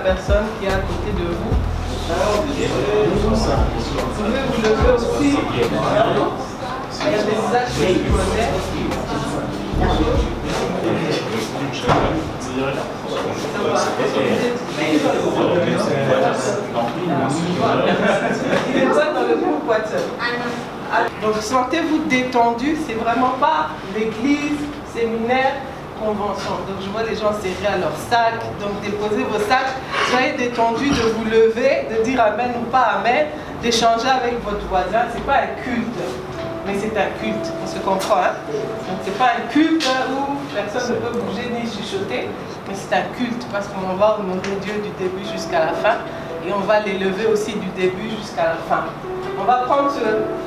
personne qui est à côté de vous. Vous pouvez vous lever aussi. Il y a des visages que je connais. Il est dans le groupe Poitou. Donc sentez-vous détendu, c'est vraiment pas l'église, séminaire, convention. Donc je vois les gens serrer à leur sac, donc déposez vos sacs, soyez détendus de vous lever, de dire amen ou pas amen, d'échanger avec votre voisin. C'est pas un culte, mais c'est un culte, on se comprend. Hein? Donc c'est pas un culte où personne ne peut bouger ni chuchoter, mais c'est un culte parce qu'on va honorer Dieu du début jusqu'à la fin et on va l'élever aussi du début jusqu'à la fin. On va prendre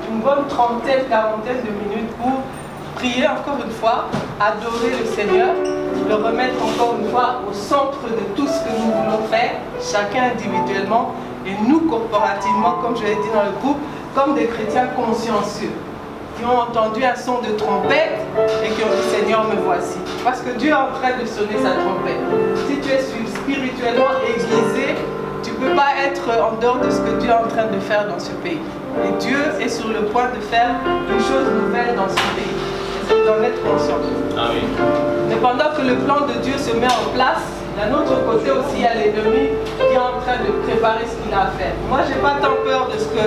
une bonne trentaine, quarantaine de minutes pour prier encore une fois, adorer le Seigneur, le remettre encore une fois au centre de tout ce que nous voulons faire, chacun individuellement et nous corporativement, comme je l'ai dit dans le groupe, comme des chrétiens consciencieux qui ont entendu un son de trompette et qui ont dit Seigneur me voici. Parce que Dieu est en train de sonner sa trompette. Si tu es spirituellement aiguisé, tu ne peux pas être en dehors de ce que Dieu est en train de faire dans ce pays. Et Dieu est sur le point de faire une chose nouvelle dans ce pays. Et d'en être conscient. Ah oui. Mais pendant que le plan de Dieu se met en place, d'un autre côté aussi, il y a l'ennemi qui est en train de préparer ce qu'il a à faire. Moi, je n'ai pas tant peur de ce que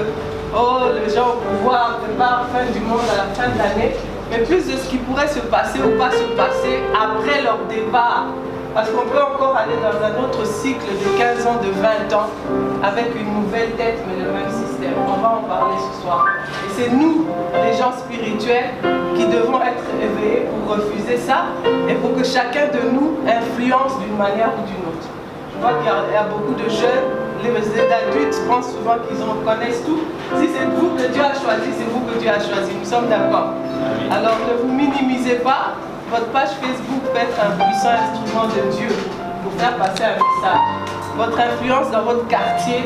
les gens au pouvoir préparent la fin du monde à la fin de l'année, mais plus de ce qui pourrait se passer ou pas se passer après leur départ. Parce qu'on peut encore aller dans un autre cycle de 15 ans, de 20 ans, avec une nouvelle tête, mais le même système. On va en parler ce soir. Et c'est nous, les gens spirituels, qui devons être éveillés pour refuser ça et pour que chacun de nous influence d'une manière ou d'une autre. Je vois qu'il y a beaucoup de jeunes, les adultes pensent souvent qu'ils connaissent tout. Si c'est vous que Dieu a choisi, c'est vous que Dieu a choisi. Nous sommes d'accord. Alors ne vous minimisez pas. Votre page Facebook peut être un puissant instrument de Dieu pour faire passer un message. Votre influence dans votre quartier,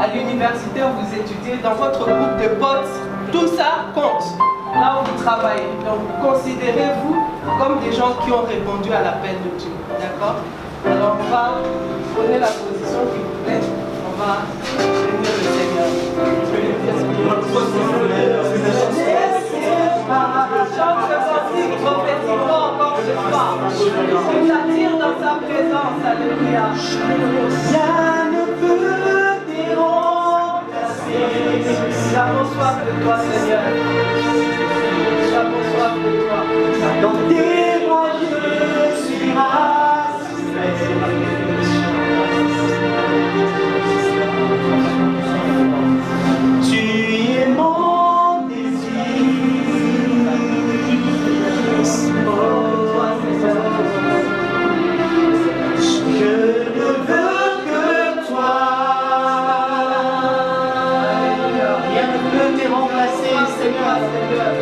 à l'université où vous étudiez, dans votre groupe de potes, tout ça compte là où vous travaillez. Donc considérez-vous comme des gens qui ont répondu à l'appel de Dieu. D'accord? Alors on va prendre la position qui vous plaît. On va bénir le Seigneur. Chante ce cantique prophétiquement encore ce soir. Il t'attire dans sa présence. Alléluia. Rien ne peut te remplacer. Nous avons soif de toi, Seigneur. Nous avons soif de toi. Dans tes bras je suis rassuré. Tu es mon désir. Seigneur.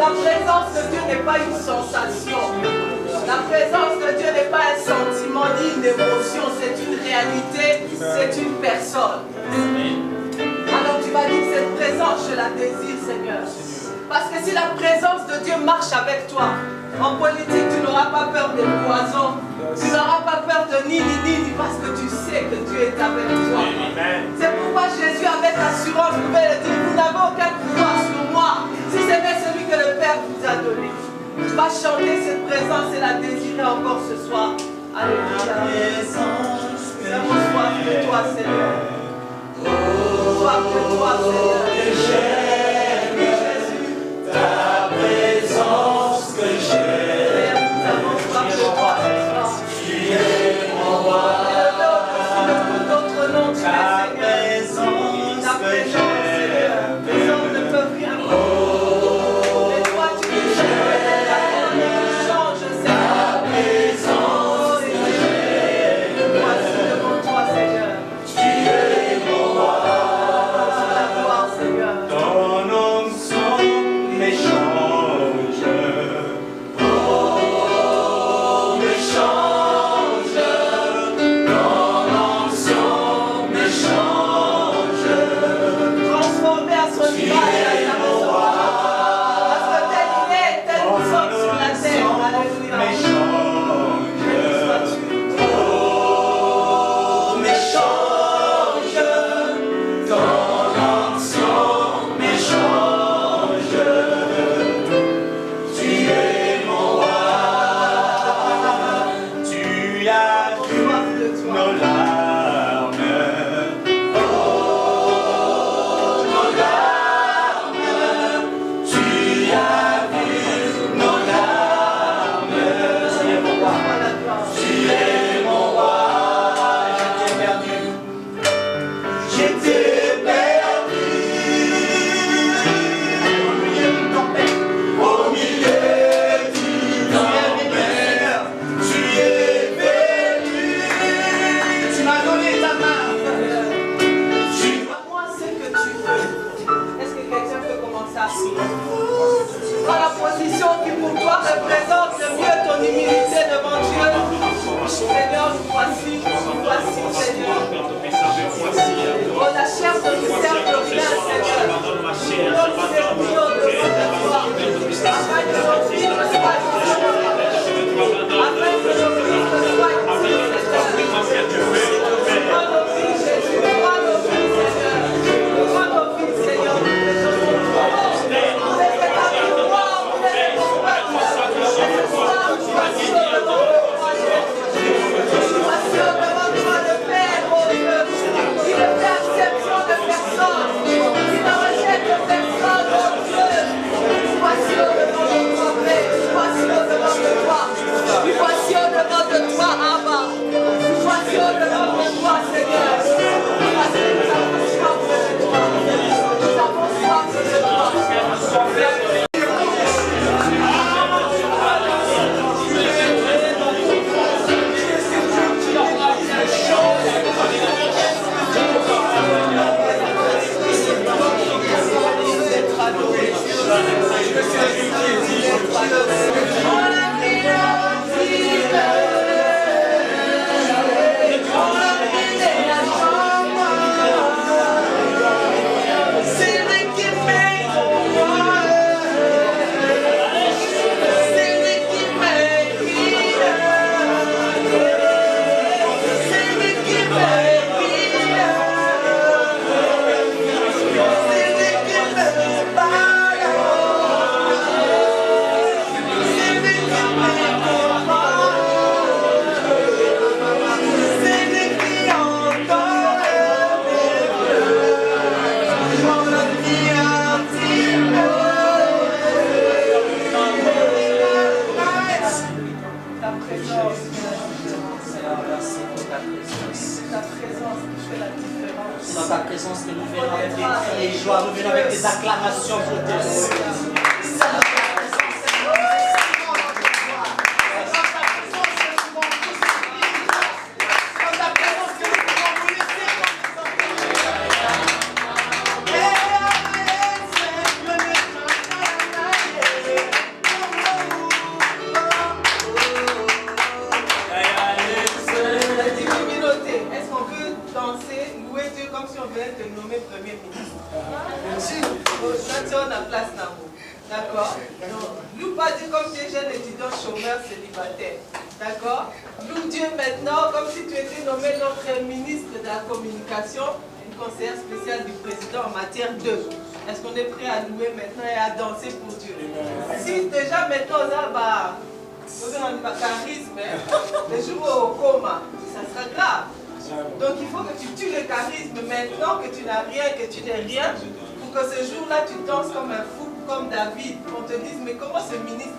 La présence de Dieu n'est pas une sensation. La présence de Dieu n'est pas un sentiment ni une émotion, c'est une réalité, c'est une personne. Alors tu vas dire que cette présence, je la désire, Seigneur. Parce que si la présence de Dieu marche avec toi, en politique, tu n'auras pas peur des poisons. Tu n'auras pas peur de ni, parce que tu sais que Dieu est avec toi. C'est pourquoi Jésus, avec assurance, pouvait le dire, vous n'avez aucun pouvoir sur moi, si ce n'est celui que le Père vous a donné. Tu vas chanter cette présence et la désirer encore ce soir. Alléluia. Nous avons soif de toi, Seigneur. Soif de toi, Seigneur. Ta présence que j'aime, nous avons soif de toi, tu es mon roi. D'autres noms, tu es Ta Seigneur. présence Ta que présence, Seigneur. j'aime, Les hommes ne peuvent rien faire. Mais toi, tu changes, Seigneur. ta présence que j'aime, Voici devant toi, Seigneur. tu es mon roi. La gloire, Seigneur. Ton onction m'échange, oh, m'échange, ton onction m'échange, Transformé à son image, à sa ressemblance. Parce que tel il est, tel nous sommes sur la terre. Alléluia. m'échange, Sois-tu. oh, m'échange, ton onction m'échange, tu es mon roi, tu as vu Soif de toi. nos larmes, oh, nos larmes, tu as vu nos larmes, tu es mon roi, La gloire. tu es mon roi, j'étais perdu, j'étais perdu, au milieu d'une tempête, tu es venu, tu m'as donné ta main, tu m'as Moi, c'est que tu veux. Est-ce que quelqu'un peut commencer à prier? Prends la position qui pour toi représente le mieux ton humilité devant Dieu. Seigneur, nous voici, Seigneur. Oh, la chair ne nous sert de rien, Seigneur. Nous nous servions devant toi. Afin que nos vies ne soient ici. Afin que nos vies ne soient ici, Seigneur. Prends nos vies, Jésus. Prends nos vies, Seigneur. Prends nos vies, Seigneur. Vous êtes avec moi, vous êtes mon peuple. Ce soir, nous voici devant toi, Jésus. Nous voici devant toi, le Père, oh Dieu, qui ne fait exception de personne, qui ne rejette personne, oh Dieu. Nous voici au-devant de toi, Père. Nous voici au-devant de toi. Nous voici au-devant de toi, Abba. Nous voici au-devant de toi, Seigneur. Parce que nous avons soif de toi. Nous avons soif de toi. Ta présence, ta présence qui fait la différence. C'est dans ta présence que nous venons avec des cris et joie, nous venons avec des acclamations pour tes noms. louer Dieu comme si on venait de te nommer Premier ministre. Là, on a place là-haut. D'accord? Loue pas Dieu comme tu es jeune étudiant chômeur célibataire. D'accord? Loue Dieu maintenant comme si tu étais nommé notre ministre de la communication, une conseillère spéciale du président en matière de. Est-ce qu'on est prêt à louer maintenant et à danser pour Dieu? Si déjà maintenant on a pas charisme, le jour au coma, ça sera grave. Donc il faut que tu tues le charisme maintenant que tu n'as rien, que tu n'es rien, pour que ce jour-là tu danses comme un fou, comme David. On te dise, mais comment ce ministre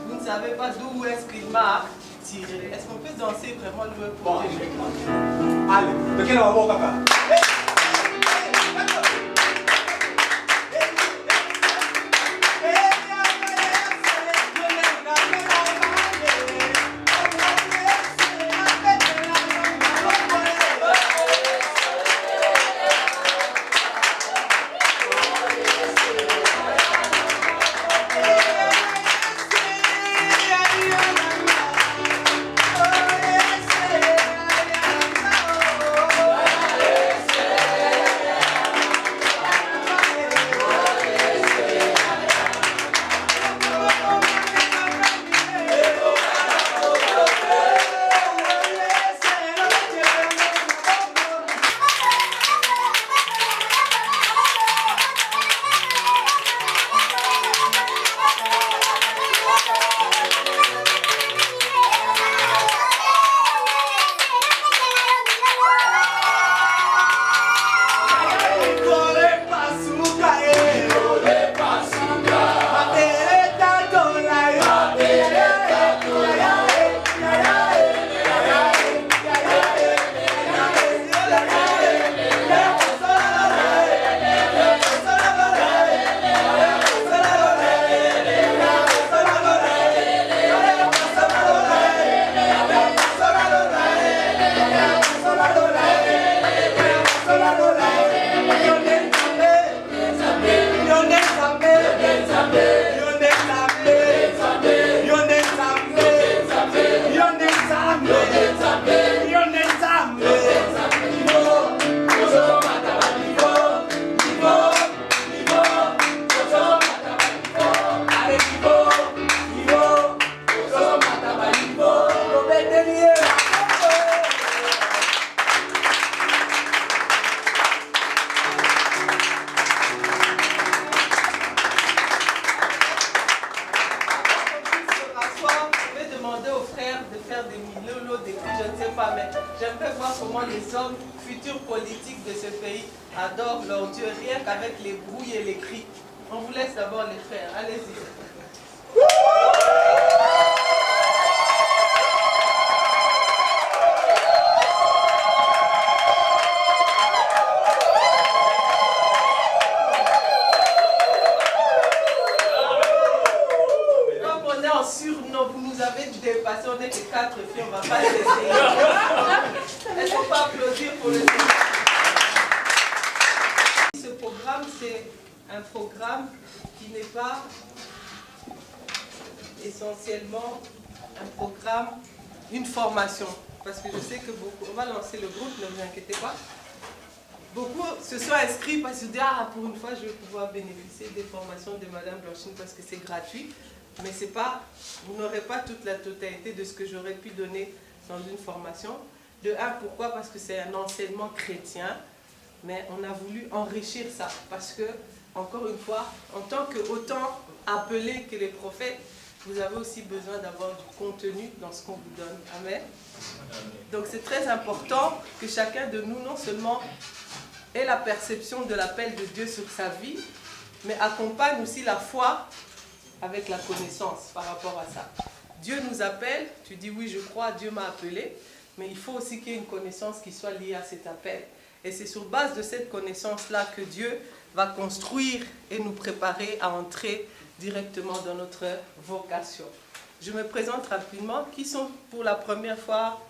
vous ne savez pas d'où est-ce qu'il m'a tiré. Est-ce qu'on peut danser vraiment louer pour Dieu? Allez, de quel moment, papa? J'aimerais voir comment les hommes futurs politiques de ce pays adorent leur Dieu, rien qu'avec les bruits et les cris. On vous laisse d'abord les faire. Allez-y. Vous nous avez dépassé, on est que 4 filles, on ne va pas les essayer. Est-ce qu'on peut applaudir pour le Seigneur? Ce programme, c'est un programme qui n'est pas essentiellement un programme, une formation. Parce que je sais que beaucoup, on va lancer le groupe, ne vous inquiétez pas. Beaucoup se sont inscrits parce qu'ils se disent, ah, pour une fois, je vais pouvoir bénéficier des formations de Madame Blanchine parce que c'est gratuit. Mais c'est pas, vous n'aurez pas toute la totalité de ce que j'aurais pu donner dans une formation. De un, pourquoi? Parce que c'est un enseignement chrétien, mais on a voulu enrichir ça. Parce que, encore une fois, en tant qu'autant appelés que les prophètes, vous avez aussi besoin d'avoir du contenu dans ce qu'on vous donne. Amen. Donc c'est très important que chacun de nous, non seulement ait la perception de l'appel de Dieu sur sa vie, mais accompagne aussi la foi avec la connaissance par rapport à ça. Dieu nous appelle, tu dis oui je crois, Dieu m'a appelé, mais il faut aussi qu'il y ait une connaissance qui soit liée à cet appel. Et c'est sur base de cette connaissance-là que Dieu va construire et nous préparer à entrer directement dans notre vocation. Je me présente rapidement. Qui sont pour la première fois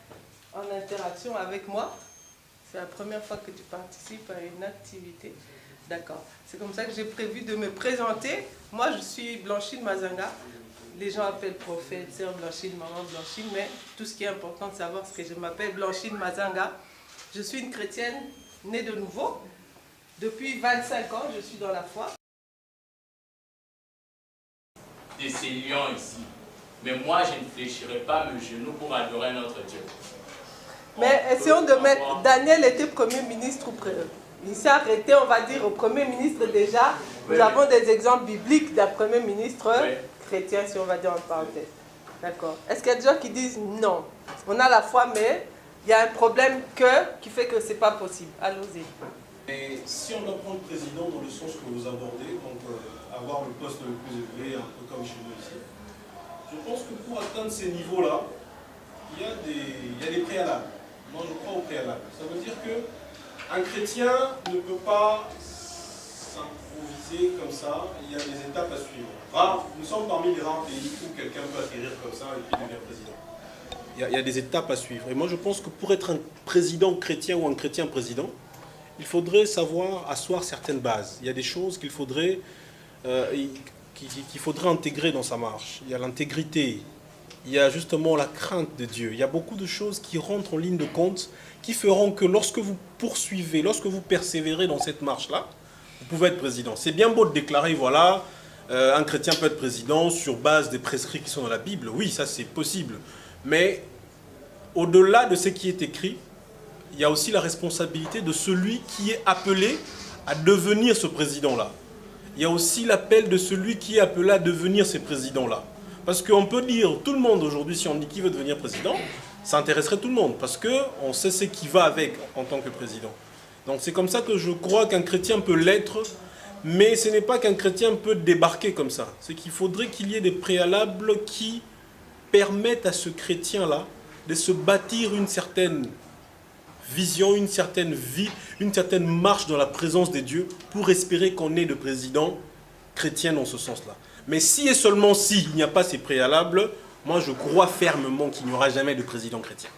en interaction avec moi? C'est la première fois que tu participes à une activité. D'accord. C'est comme ça que j'ai prévu de me présenter. Moi, je suis Blanchine Mazanga. Les gens appellent prophète, sœur Blanchine, maman Blanchine, mais tout ce qui est important de savoir, c'est que je m'appelle Blanchine Mazanga. Je suis une chrétienne née de nouveau. Depuis 25 ans, je suis dans la foi. De ces lions ici. Mais moi, je ne fléchirai pas mes genoux pour adorer notre Dieu. Mais essayons de mettre... Daniel était Premier ministre. Il s'est arrêté, on va dire, au Premier ministre déjà. Nous avons des exemples bibliques d'un Premier ministre chrétien, si on va dire en parenthèse. D'accord. Est-ce qu'il y a des gens qui disent non? On a la foi, mais il y a un problème qui fait que ce n'est pas possible. Allons-y. Et si on doit prendre président dans le sens que vous abordez, donc avoir le poste le plus élevé, un peu comme chez nous ici, je pense que pour atteindre ces niveaux-là, il y a des préalables. Moi, je crois aux préalables. Ça veut dire qu'un chrétien ne peut pas s'improviser comme ça. Il y a des étapes à suivre. Nous sommes parmi les rares pays où quelqu'un peut atterrir comme ça et puis devenir président. Il y a des étapes à suivre. Et moi, je pense que pour être un président chrétien ou un chrétien président, il faudrait savoir asseoir certaines bases. Il y a des choses qu'il faudrait intégrer dans sa marche. Il y a l'intégrité, il y a justement la crainte de Dieu. Il y a beaucoup de choses qui rentrent en ligne de compte, qui feront que lorsque vous poursuivez, lorsque vous persévérez dans cette marche-là, vous pouvez être président. C'est bien beau de déclarer, voilà, un chrétien peut être président sur base des prescrits qui sont dans la Bible. Oui, ça c'est possible. Mais au-delà de ce qui est écrit, il y a aussi la responsabilité de celui qui est appelé à devenir ce président-là. Il y a aussi l'appel de celui qui est appelé à devenir ce président-là. Parce qu'on peut dire, tout le monde aujourd'hui, si on dit qui veut devenir président, ça intéresserait tout le monde. Parce qu'on sait ce qui va avec en tant que président. Donc c'est comme ça que je crois qu'un chrétien peut l'être, mais ce n'est pas qu'un chrétien peut débarquer comme ça. C'est qu'il faudrait qu'il y ait des préalables qui permettent à ce chrétien-là de se bâtir une certaine vision, une certaine vie, une certaine marche dans la présence des dieux pour espérer qu'on ait de président chrétien dans ce sens-là. Mais si et seulement si il n'y a pas ces préalables, moi je crois fermement qu'il n'y aura jamais de président chrétien.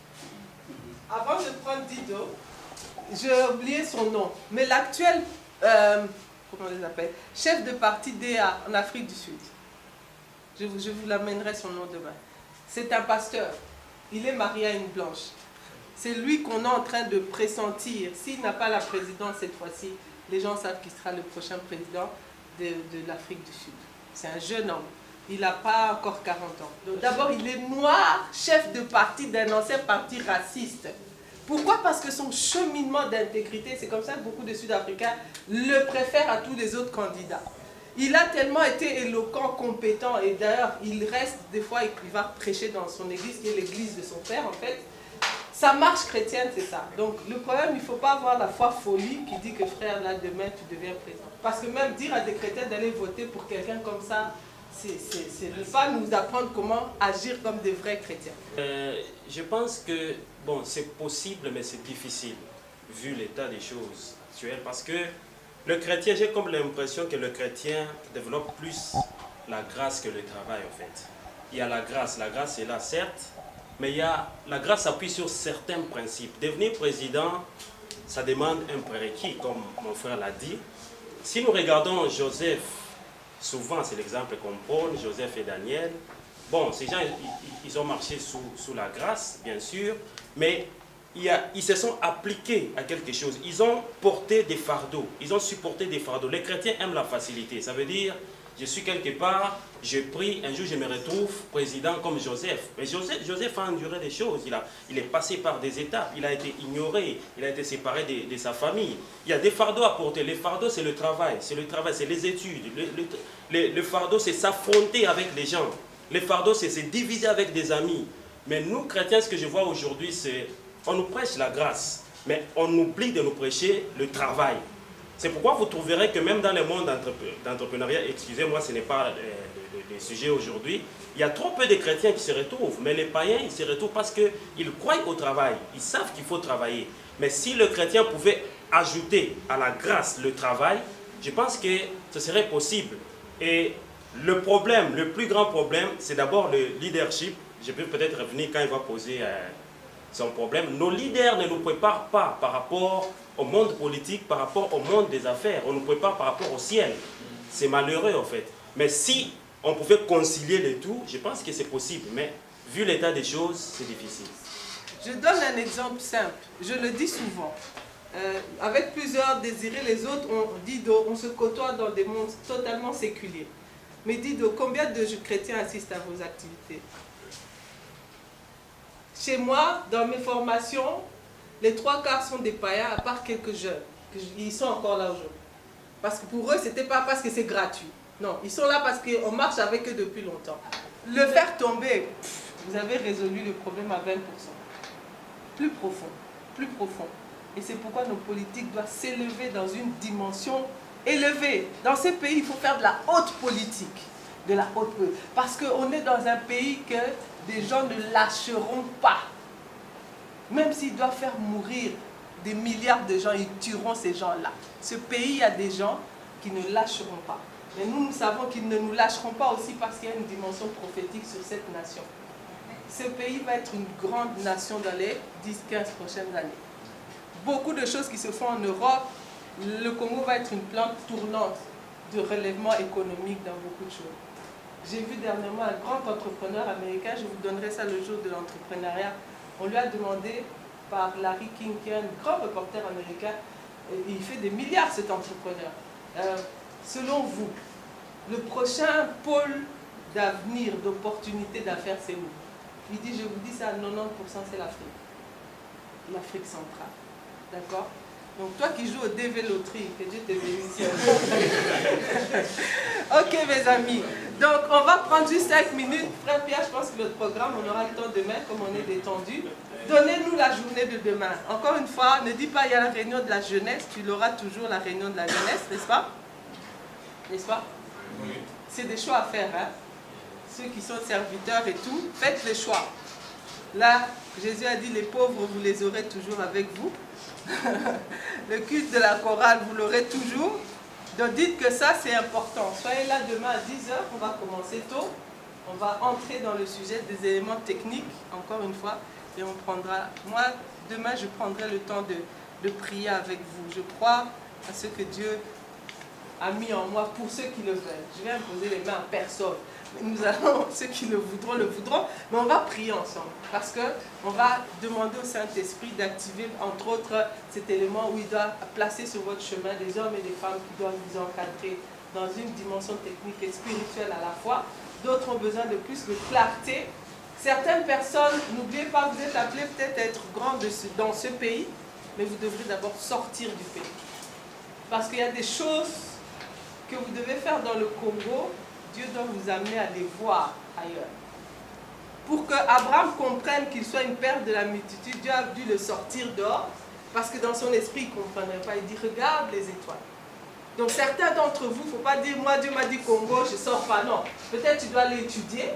Avant de prendre Dido, j'ai oublié son nom, mais l'actuel, comment on les appelle, chef de parti DA en Afrique du Sud, je vous l'amènerai son nom demain. C'est un pasteur, il est marié à une blanche. C'est lui qu'on est en train de pressentir. S'il n'a pas la présidence cette fois-ci, les gens savent qu'il sera le prochain président de l'Afrique du Sud. C'est un jeune homme. Il n'a pas encore 40 ans. Donc d'abord, il est noir, chef de parti d'un ancien parti raciste. Pourquoi? Parce que son cheminement d'intégrité, c'est comme ça que beaucoup de Sud-Africains le préfèrent à tous les autres candidats. Il a tellement été éloquent, compétent, et d'ailleurs, il reste, des fois, il va prêcher dans son église, qui est l'église de son père, en fait. Sa marche chrétienne, c'est ça. Donc, le problème, il ne faut pas avoir la foi folie qui dit que frère, là, demain, tu deviens président. Parce que même dire à des chrétiens d'aller voter pour quelqu'un comme ça, c'est ne pas nous apprendre comment agir comme des vrais chrétiens. Je pense que, bon, c'est possible, mais c'est difficile, vu l'état des choses actuelles. Parce que le chrétien, j'ai comme l'impression que le chrétien développe plus la grâce que le travail, en fait. Il y a la grâce est là, certes, mais la grâce appuie sur certains principes. Devenir président, ça demande un prérequis, comme mon frère l'a dit. Si nous regardons Joseph, souvent c'est l'exemple qu'on prône, Joseph et Daniel. Bon, ces gens, ils ont marché sous la grâce, bien sûr, mais ils se sont appliqués à quelque chose. Ils ont porté des fardeaux, ils ont supporté des fardeaux. Les chrétiens aiment la facilité, ça veut dire... Je suis quelque part, j'ai pris, un jour je me retrouve président comme Joseph. Mais Joseph a enduré des choses, il est passé par des étapes, il a été ignoré, il a été séparé de sa famille. Il y a des fardeaux à porter. Les fardeaux, c'est le travail, c'est les études. Le fardeau, c'est s'affronter avec les gens. Le fardeau, c'est se diviser avec des amis. Mais nous, chrétiens, ce que je vois aujourd'hui, c'est on nous prêche la grâce, mais on oublie de nous prêcher le travail. C'est pourquoi vous trouverez que même dans le monde d'entrepreneuriat, excusez-moi, ce n'est pas le sujet aujourd'hui, il y a trop peu de chrétiens qui se retrouvent. Mais les païens, ils se retrouvent parce qu'ils croient au travail. Ils savent qu'il faut travailler. Mais si le chrétien pouvait ajouter à la grâce le travail, je pense que ce serait possible. Et le problème, le plus grand problème, c'est d'abord le leadership. Je peux peut-être revenir quand il va poser son problème. Nos leaders ne nous préparent pas par rapport au monde politique, par rapport au monde des affaires. On nous prépare par rapport au ciel. C'est malheureux en fait. Mais si on pouvait concilier les tout, je pense que c'est possible. Mais vu l'état des choses, c'est difficile. Je donne un exemple simple, je le dis souvent. Avec plusieurs désirés, les autres, on se côtoie dans des mondes totalement séculiers. Mais Dido, combien de chrétiens assistent à vos activités? Chez moi, dans mes formations, les 3/4 sont des païens, à part quelques jeunes. Ils sont encore là aujourd'hui. Parce que pour eux, ce n'était pas parce que c'est gratuit. Non, ils sont là parce qu'on marche avec eux depuis longtemps. Le faire tomber, vous avez résolu le problème à 20%. Plus profond, plus profond. Et c'est pourquoi nos politiques doivent s'élever dans une dimension élevée. Dans ces pays, il faut faire de la haute politique. De la haute politique. Parce qu'on est dans un pays que des gens ne lâcheront pas. Même s'ils doivent faire mourir des milliards de gens, ils tueront ces gens-là. Ce pays, il y a des gens qui ne lâcheront pas. Mais nous savons qu'ils ne nous lâcheront pas aussi parce qu'il y a une dimension prophétique sur cette nation. Ce pays va être une grande nation dans les 10-15 prochaines années. Beaucoup de choses qui se font en Europe, le Congo va être une plante tournante de relèvement économique dans beaucoup de choses. J'ai vu dernièrement un grand entrepreneur américain, je vous donnerai ça le jour de l'entrepreneuriat. On lui a demandé par Larry King, qui est un grand reporter américain, il fait des milliards cet entrepreneur. Selon vous, le prochain pôle d'avenir, d'opportunité d'affaires, c'est où? Il dit, je vous dis ça, 90% c'est l'Afrique. L'Afrique centrale. D'accord? Donc toi qui joues au DV Loterie, que Dieu te bénisse. Ok mes amis, donc on va prendre juste 5 minutes. Frère Pierre, je pense que notre programme, on aura le temps demain, comme on est détendu. Donnez-nous la journée de demain. Encore une fois, ne dis pas il y a la réunion de la jeunesse, tu l'auras toujours la réunion de la jeunesse, n'est-ce pas? N'est-ce pas? Oui. C'est des choix à faire, hein? Ceux qui sont serviteurs et tout, faites les choix. Là, Jésus a dit, les pauvres, vous les aurez toujours avec vous. Le culte de la chorale, vous l'aurez toujours. Donc dites que ça, c'est important. Soyez là demain à 10h, on va commencer tôt. On va entrer dans le sujet des éléments techniques, encore une fois. Et on prendra, moi, demain, je prendrai le temps de prier avec vous. Je crois à ce que Dieu a mis en moi pour ceux qui le veulent. Je vais imposer les mains à personne. Nous allons, ceux qui le voudront, mais on va prier ensemble. Parce qu'on va demander au Saint-Esprit d'activer, entre autres, cet élément où il doit placer sur votre chemin des hommes et des femmes qui doivent vous encadrer dans une dimension technique et spirituelle à la fois. D'autres ont besoin de plus de clarté. Certaines personnes, n'oubliez pas, vous êtes appelés peut-être à être grands dans ce pays, mais vous devrez d'abord sortir du pays. Parce qu'il y a des choses que vous devez faire dans le Congo, Dieu doit vous amener à les voir ailleurs. Pour que Abraham comprenne qu'il soit une père de la multitude, Dieu a dû le sortir dehors, parce que dans son esprit, il ne comprendrait pas. Il dit, regarde les étoiles. Donc certains d'entre vous, il ne faut pas dire, moi Dieu m'a dit Congo, je ne sors pas. Non, peut-être tu dois aller étudier,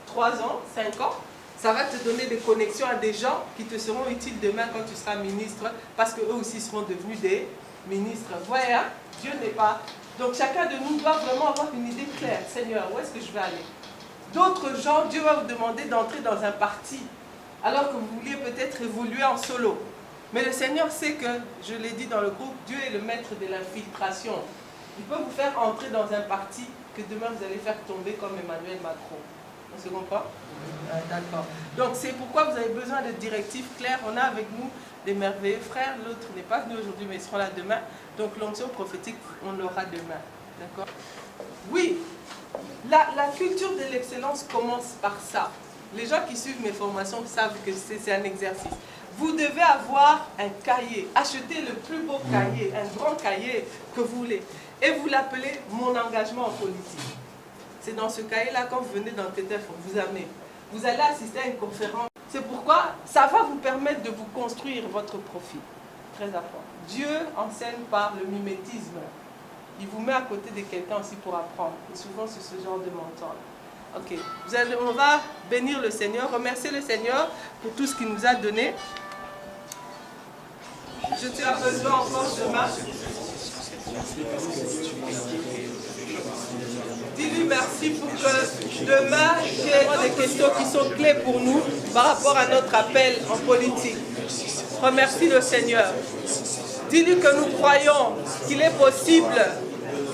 3 ans, 5 ans. Ça va te donner des connexions à des gens qui te seront utiles demain quand tu seras ministre, parce qu'eux aussi seront devenus des ministres. Vous voyez, hein? Dieu n'est pas... Donc chacun de nous doit vraiment avoir une idée claire. Seigneur, où est-ce que je vais aller? D'autres gens, Dieu va vous demander d'entrer dans un parti, alors que vous vouliez peut-être évoluer en solo. Mais le Seigneur sait que, je l'ai dit dans le groupe, Dieu est le maître de l'infiltration. Il peut vous faire entrer dans un parti que demain vous allez faire tomber comme Emmanuel Macron. On se comprend? D'accord. Donc c'est pourquoi vous avez besoin de directives claires. On a avec nous des merveilleux frères. L'autre n'est pas venu aujourd'hui, mais ils seront là demain. Donc l'onction prophétique, on l'aura demain. D'accord? Oui, la culture de l'excellence commence par ça. Les gens qui suivent mes formations savent que c'est un exercice. Vous devez avoir un cahier. Achetez le plus beau cahier, un grand cahier que vous voulez. Et vous l'appelez « Mon engagement en politique ». C'est dans ce cahier-là, quand vous venez dans le TTF, vous amenez. Vous allez assister à une conférence. C'est pourquoi ça va vous permettre de vous construire votre profil. Très important. Dieu enseigne par le mimétisme. Il vous met à côté de quelqu'un aussi pour apprendre. Et souvent, c'est ce genre de mentor. Ok. On va bénir le Seigneur, remercier le Seigneur pour tout ce qu'il nous a donné. Je te as besoin encore demain. Dis-lui merci pour que demain, il y ait des questions qui sont clés pour nous par rapport à notre appel en politique. Remercie le Seigneur. Dis-lui que nous croyons qu'il est possible,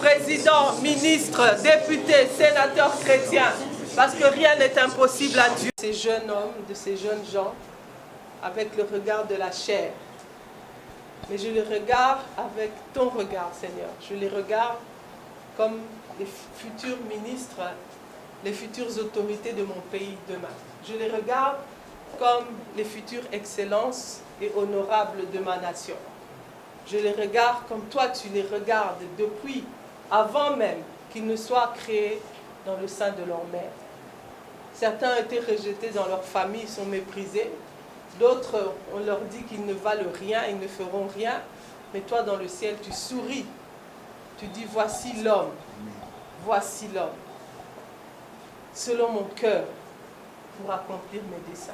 président, ministre, député, sénateur chrétien, parce que rien n'est impossible à Dieu. Ces jeunes hommes, de ces jeunes gens, avec le regard de la chair, mais je les regarde avec ton regard, Seigneur. Je les regarde comme les futurs ministres, les futures autorités de mon pays demain. Je les regarde comme les futures excellences et honorables de ma nation. Je les regarde comme toi tu les regardes depuis, avant même qu'ils ne soient créés dans le sein de leur mère. Certains ont été rejetés dans leur famille, sont méprisés. D'autres, on leur dit qu'ils ne valent rien, ils ne feront rien. Mais toi, dans le ciel, tu souris. Tu dis, voici l'homme. Voici l'homme. Selon mon cœur, pour accomplir mes desseins.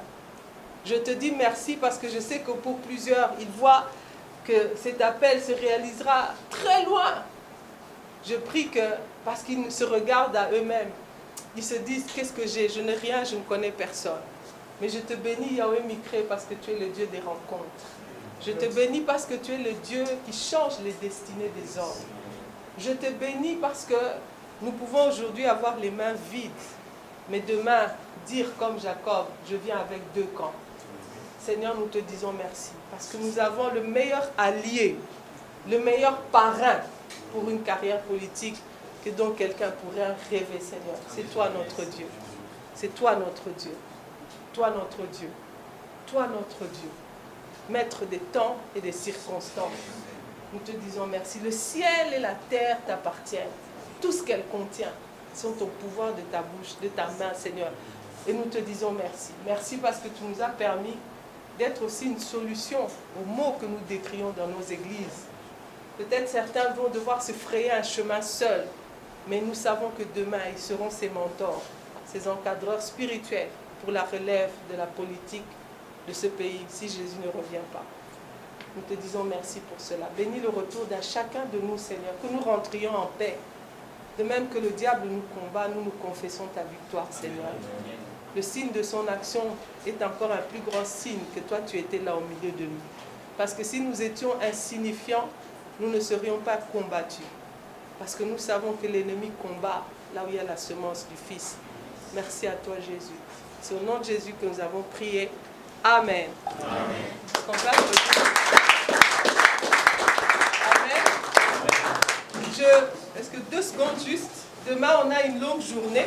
Je te dis merci parce que je sais que pour plusieurs, ils voient que cet appel se réalisera très loin. Je prie que, parce qu'ils se regardent à eux-mêmes, ils se disent, qu'est-ce que j'ai? Je n'ai rien, je ne connais personne. Mais je te bénis, Yahweh Mikré, parce que tu es le Dieu des rencontres. Je te bénis parce que tu es le Dieu qui change les destinées des hommes. Je te bénis parce que nous pouvons aujourd'hui avoir les mains vides, mais demain dire comme Jacob, je viens avec 2 camps. Seigneur, nous te disons merci, parce que nous avons le meilleur allié, le meilleur parrain pour une carrière politique que dont quelqu'un pourrait rêver, Seigneur. C'est toi notre Dieu. C'est toi notre Dieu. Toi notre Dieu. Toi notre Dieu. Maître des temps et des circonstances. Nous te disons merci. Le ciel et la terre t'appartiennent. Tout ce qu'elle contient sont au pouvoir de ta bouche, de ta main, Seigneur. Et nous te disons merci. Merci parce que tu nous as permis d'être aussi une solution aux maux que nous décrions dans nos églises. Peut-être certains vont devoir se frayer un chemin seuls, mais nous savons que demain, ils seront ces mentors, ces encadreurs spirituels pour la relève de la politique de ce pays, si Jésus ne revient pas. Nous te disons merci pour cela. Bénis le retour d'un chacun de nous, Seigneur, que nous rentrions en paix. De même que le diable nous combat, nous nous confessons ta victoire, Seigneur. Le signe de son action est encore un plus grand signe que toi, tu étais là au milieu de nous. Parce que si nous étions insignifiants, nous ne serions pas combattus. Parce que nous savons que l'ennemi combat là où il y a la semence du Fils. Merci à toi, Jésus. C'est au nom de Jésus que nous avons prié. Amen. Amen. Amen. Est-ce que 2 secondes juste? Demain, on a une longue journée.